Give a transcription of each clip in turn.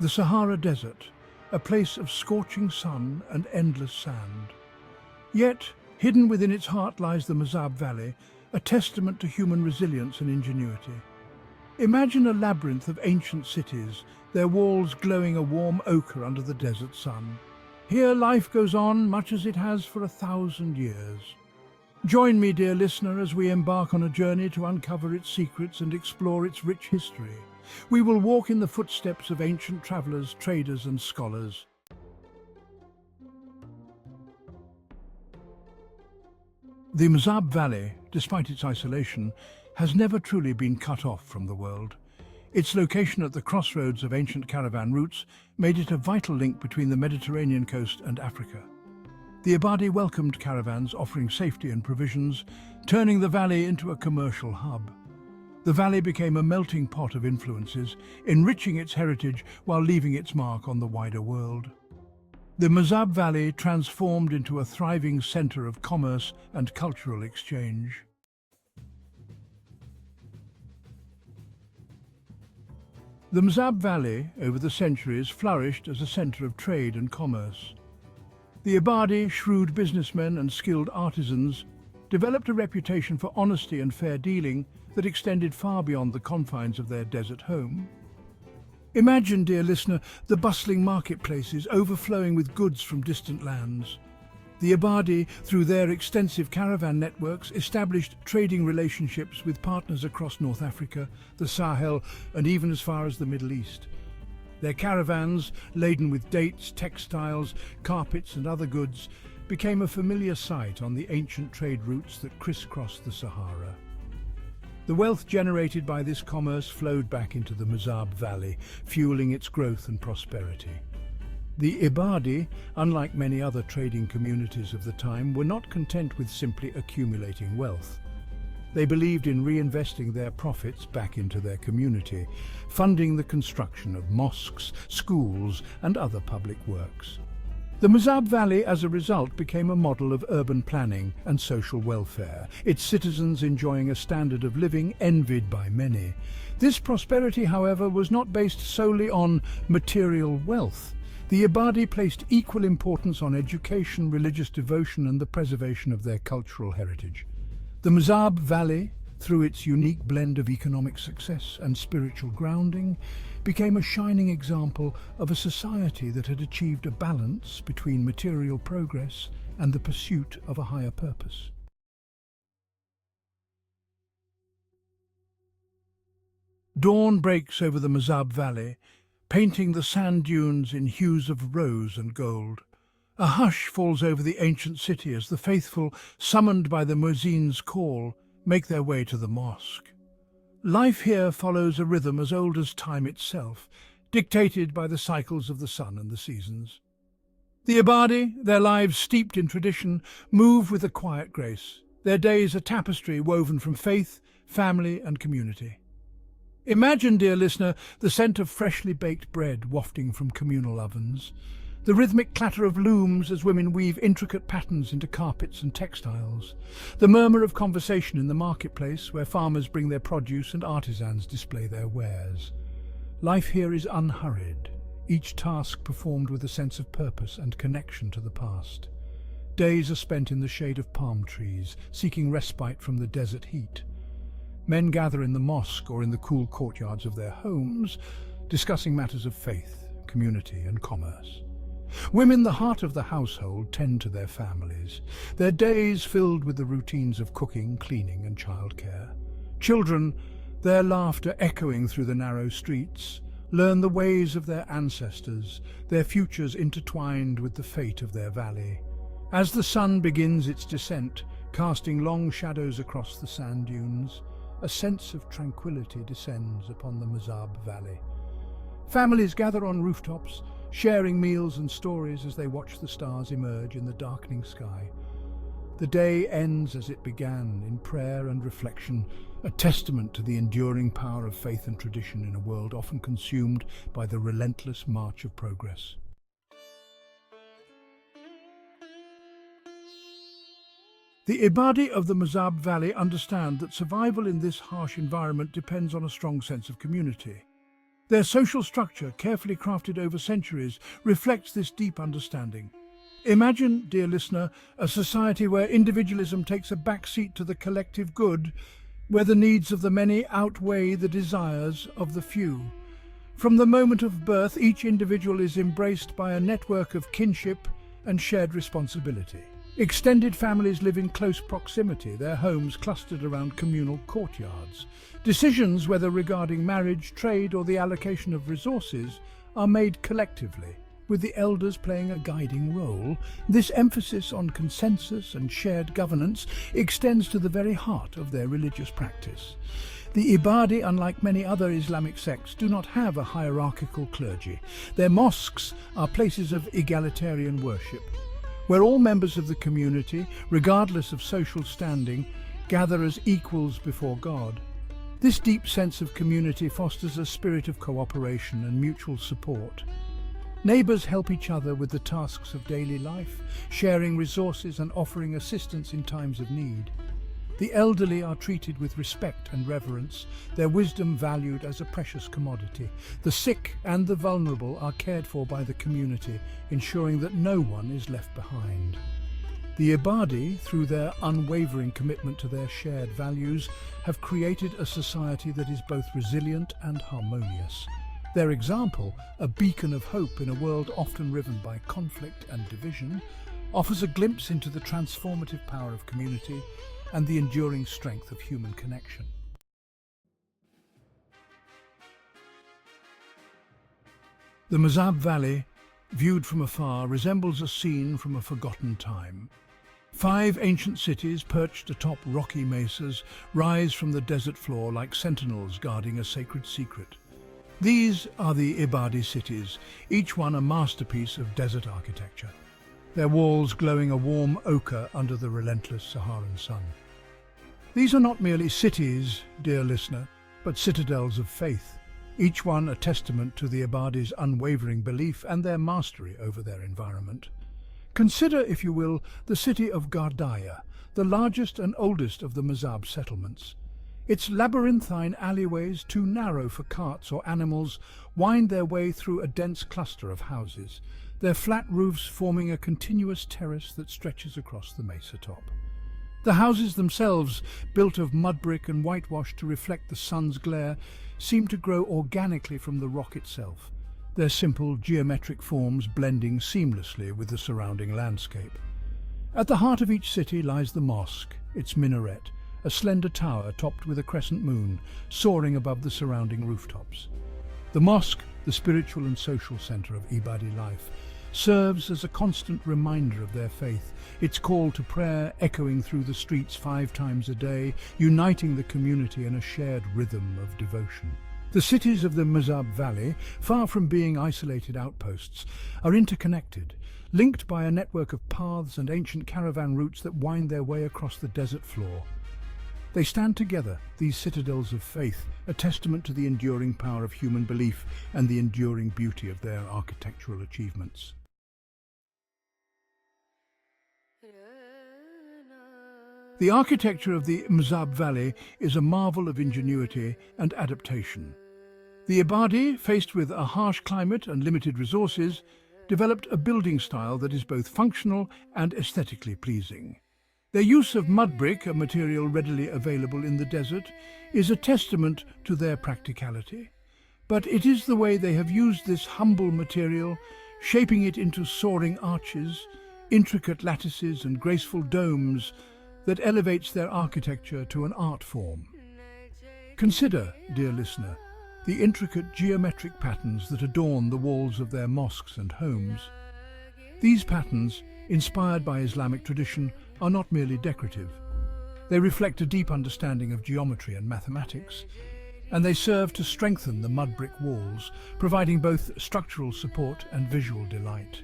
The Sahara Desert, a place of scorching sun and endless sand. Yet, hidden within its heart lies the Mazab Valley, a testament to human resilience and ingenuity. Imagine a labyrinth of ancient cities, their walls glowing a warm ochre under the desert sun. Here life goes on much as it has for 1,000 years. Join me, dear listener, as we embark on a journey to uncover its secrets and explore its rich history. We will walk in the footsteps of ancient travelers, traders and scholars. The Mazab Valley, despite its isolation, has never truly been cut off from the world. Its location at the crossroads of ancient caravan routes made it a vital link between the Mediterranean coast and Africa. The Ibadi welcomed caravans offering safety and provisions, turning the valley into a commercial hub. The valley became a melting pot of influences, enriching its heritage while leaving its mark on the wider world. The Mazab Valley transformed into a thriving center of commerce and cultural exchange. The Mazab Valley, over the centuries, flourished as a center of trade and commerce. The Ibadi, shrewd businessmen and skilled artisans, developed a reputation for honesty and fair dealing that extended far beyond the confines of their desert home. Imagine, dear listener, the bustling marketplaces overflowing with goods from distant lands. The Ibadi, through their extensive caravan networks, established trading relationships with partners across North Africa, the Sahel, and even as far as the Middle East. Their caravans, laden with dates, textiles, carpets and other goods, became a familiar sight on the ancient trade routes that crisscrossed the Sahara. The wealth generated by this commerce flowed back into the Mazab Valley, fueling its growth and prosperity. The Ibadi, unlike many other trading communities of the time, were not content with simply accumulating wealth. They believed in reinvesting their profits back into their community, funding the construction of mosques, schools, and other public works. The Mazab Valley, as a result, became a model of urban planning and social welfare, its citizens enjoying a standard of living envied by many. This prosperity, however, was not based solely on material wealth. The Ibadi placed equal importance on education, religious devotion, and the preservation of their cultural heritage. The Mazab Valley, through its unique blend of economic success and spiritual grounding, became a shining example of a society that had achieved a balance between material progress and the pursuit of a higher purpose. Dawn breaks over the Mazab Valley, painting the sand dunes in hues of rose and gold. A hush falls over the ancient city as the faithful, summoned by the muezzin's call, make their way to the mosque. Life here follows a rhythm as old as time itself, dictated by the cycles of the sun and the seasons. The Ibadi, their lives steeped in tradition, move with a quiet grace, their days a tapestry woven from faith, family and community. Imagine, dear listener, the scent of freshly baked bread wafting from communal ovens, the rhythmic clatter of looms as women weave intricate patterns into carpets and textiles, the murmur of conversation in the marketplace where farmers bring their produce and artisans display their wares. Life here is unhurried, each task performed with a sense of purpose and connection to the past. Days are spent in the shade of palm trees, seeking respite from the desert heat. Men gather in the mosque or in the cool courtyards of their homes, discussing matters of faith, community and commerce. Women, the heart of the household, tend to their families, their days filled with the routines of cooking, cleaning and childcare. Children, their laughter echoing through the narrow streets, learn the ways of their ancestors, their futures intertwined with the fate of their valley. As the sun begins its descent, casting long shadows across the sand dunes, a sense of tranquility descends upon the Mazab Valley. Families gather on rooftops, sharing meals and stories as they watch the stars emerge in the darkening sky. The day ends as it began, in prayer and reflection, a testament to the enduring power of faith and tradition in a world often consumed by the relentless march of progress. The Ibadi of the Mazab Valley understand that survival in this harsh environment depends on a strong sense of community. Their social structure, carefully crafted over centuries, reflects this deep understanding. Imagine, dear listener, a society where individualism takes a backseat to the collective good, where the needs of the many outweigh the desires of the few. From the moment of birth, each individual is embraced by a network of kinship and shared responsibility. Extended families live in close proximity, their homes clustered around communal courtyards. Decisions, whether regarding marriage, trade, or the allocation of resources, are made collectively, with the elders playing a guiding role. This emphasis on consensus and shared governance extends to the very heart of their religious practice. The Ibadi, unlike many other Islamic sects, do not have a hierarchical clergy. Their mosques are places of egalitarian worship, where all members of the community, regardless of social standing, gather as equals before God. This deep sense of community fosters a spirit of cooperation and mutual support. Neighbours help each other with the tasks of daily life, sharing resources and offering assistance in times of need. The elderly are treated with respect and reverence, their wisdom valued as a precious commodity. The sick and the vulnerable are cared for by the community, ensuring that no one is left behind. The Ibadi, through their unwavering commitment to their shared values, have created a society that is both resilient and harmonious. Their example, a beacon of hope in a world often riven by conflict and division, offers a glimpse into the transformative power of community and the enduring strength of human connection. The Mazab Valley, viewed from afar, resembles a scene from a forgotten time. 5 ancient cities, perched atop rocky mesas, rise from the desert floor like sentinels guarding a sacred secret. These are the Ibadi cities, each one a masterpiece of desert architecture, their walls glowing a warm ochre under the relentless Saharan sun. These are not merely cities, dear listener, but citadels of faith, each one a testament to the Ibadi's unwavering belief and their mastery over their environment. Consider, if you will, the city of Gardaya, the largest and oldest of the Mazab settlements. Its labyrinthine alleyways, too narrow for carts or animals, wind their way through a dense cluster of houses, their flat roofs forming a continuous terrace that stretches across the mesa top. The houses themselves, built of mud brick and whitewash to reflect the sun's glare, seem to grow organically from the rock itself, their simple geometric forms blending seamlessly with the surrounding landscape. At the heart of each city lies the mosque, its minaret, a slender tower topped with a crescent moon, soaring above the surrounding rooftops. The mosque, the spiritual and social center of Ibadi life, serves as a constant reminder of their faith, its call to prayer echoing through the streets 5 times a day, uniting the community in a shared rhythm of devotion. The cities of the Mazab Valley, far from being isolated outposts, are interconnected, linked by a network of paths and ancient caravan routes that wind their way across the desert floor. They stand together, these citadels of faith, a testament to the enduring power of human belief and the enduring beauty of their architectural achievements. The architecture of the Mazab Valley is a marvel of ingenuity and adaptation. The Ibadi, faced with a harsh climate and limited resources, developed a building style that is both functional and aesthetically pleasing. Their use of mud brick, a material readily available in the desert, is a testament to their practicality. But it is the way they have used this humble material, shaping it into soaring arches, intricate lattices and graceful domes, that elevates their architecture to an art form. Consider, dear listener, the intricate geometric patterns that adorn the walls of their mosques and homes. These patterns, inspired by Islamic tradition, are not merely decorative. They reflect a deep understanding of geometry and mathematics, and they serve to strengthen the mud brick walls, providing both structural support and visual delight.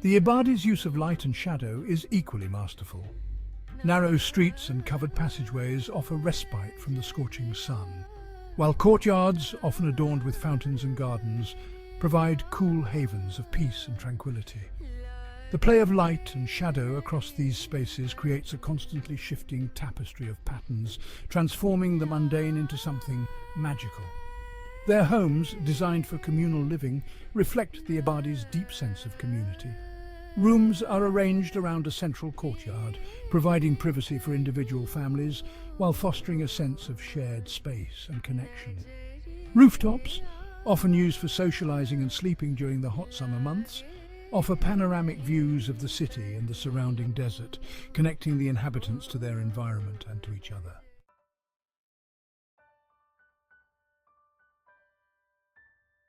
The Ibadi's use of light and shadow is equally masterful. Narrow streets and covered passageways offer respite from the scorching sun, while courtyards, often adorned with fountains and gardens, provide cool havens of peace and tranquility. The play of light and shadow across these spaces creates a constantly shifting tapestry of patterns, transforming the mundane into something magical. Their homes, designed for communal living, reflect the Ibadi's deep sense of community. Rooms are arranged around a central courtyard, providing privacy for individual families while fostering a sense of shared space and connection. Rooftops, often used for socializing and sleeping during the hot summer months, offer panoramic views of the city and the surrounding desert, connecting the inhabitants to their environment and to each other.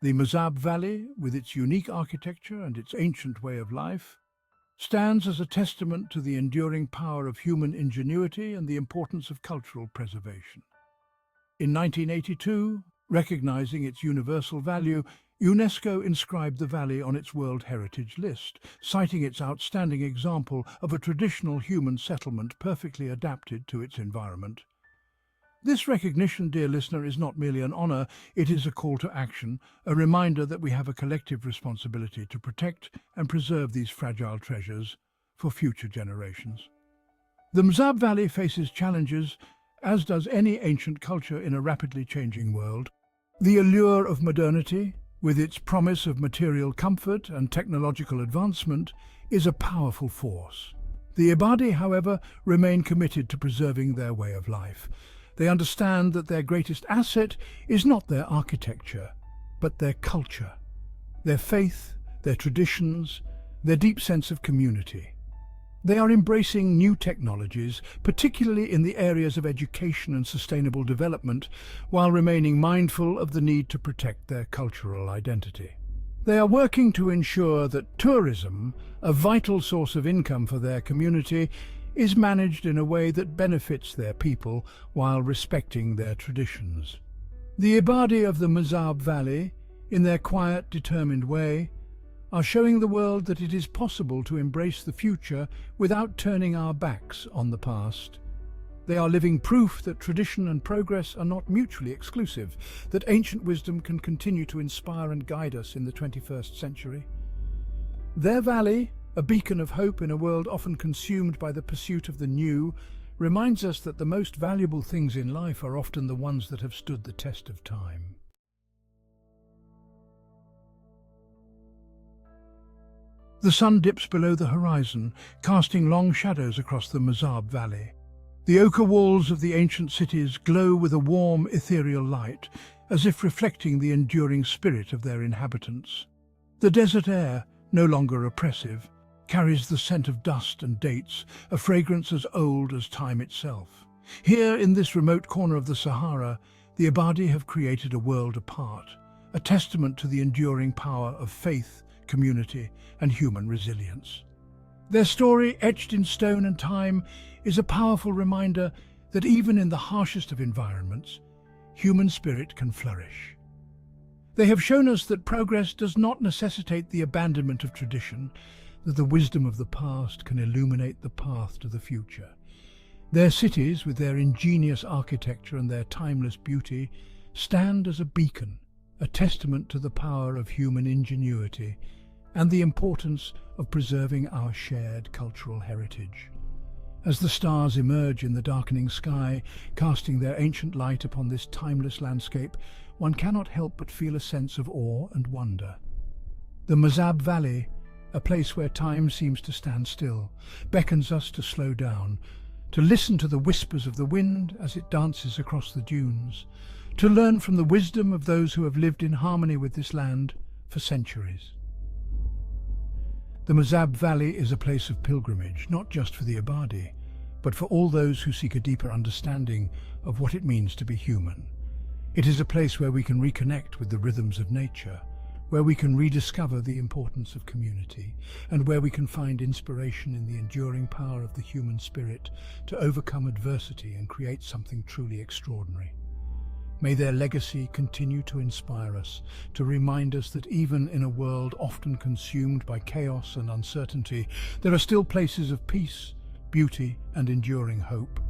The Mazab Valley, with its unique architecture and its ancient way of life, stands as a testament to the enduring power of human ingenuity and the importance of cultural preservation. In 1982, recognizing its universal value, UNESCO inscribed the valley on its World Heritage List, citing its outstanding example of a traditional human settlement perfectly adapted to its environment. This recognition, dear listener, is not merely an honor, it is a call to action, a reminder that we have a collective responsibility to protect and preserve these fragile treasures for future generations. The Mazab Valley faces challenges, as does any ancient culture in a rapidly changing world. The allure of modernity, with its promise of material comfort and technological advancement, is a powerful force. The Ibadi, however, remain committed to preserving their way of life. They understand that their greatest asset is not their architecture, but their culture, their faith, their traditions, their deep sense of community. They are embracing new technologies, particularly in the areas of education and sustainable development, while remaining mindful of the need to protect their cultural identity. They are working to ensure that tourism, a vital source of income for their community, is managed in a way that benefits their people while respecting their traditions. The Ibadi of the Mazab Valley, in their quiet, determined way, are showing the world that it is possible to embrace the future without turning our backs on the past. They are living proof that tradition and progress are not mutually exclusive, that ancient wisdom can continue to inspire and guide us in the 21st century. Their valley, a beacon of hope in a world often consumed by the pursuit of the new, reminds us that the most valuable things in life are often the ones that have stood the test of time. The sun dips below the horizon, casting long shadows across the Mazab Valley. The ochre walls of the ancient cities glow with a warm, ethereal light, as if reflecting the enduring spirit of their inhabitants. The desert air, no longer oppressive, carries the scent of dust and dates, a fragrance as old as time itself. Here, in this remote corner of the Sahara, the Ibadi have created a world apart, a testament to the enduring power of faith, community, and human resilience. Their story, etched in stone and time, is a powerful reminder that even in the harshest of environments, human spirit can flourish. They have shown us that progress does not necessitate the abandonment of tradition, that the wisdom of the past can illuminate the path to the future. Their cities, with their ingenious architecture and their timeless beauty, stand as a beacon, a testament to the power of human ingenuity and the importance of preserving our shared cultural heritage. As the stars emerge in the darkening sky, casting their ancient light upon this timeless landscape, one cannot help but feel a sense of awe and wonder. The Mazab Valley, a place where time seems to stand still, beckons us to slow down, to listen to the whispers of the wind as it dances across the dunes, to learn from the wisdom of those who have lived in harmony with this land for centuries. The Mazab Valley is a place of pilgrimage, not just for the Ibadi, but for all those who seek a deeper understanding of what it means to be human. It is a place where we can reconnect with the rhythms of nature, where we can rediscover the importance of community, and where we can find inspiration in the enduring power of the human spirit to overcome adversity and create something truly extraordinary. May their legacy continue to inspire us, to remind us that even in a world often consumed by chaos and uncertainty, there are still places of peace, beauty, and enduring hope.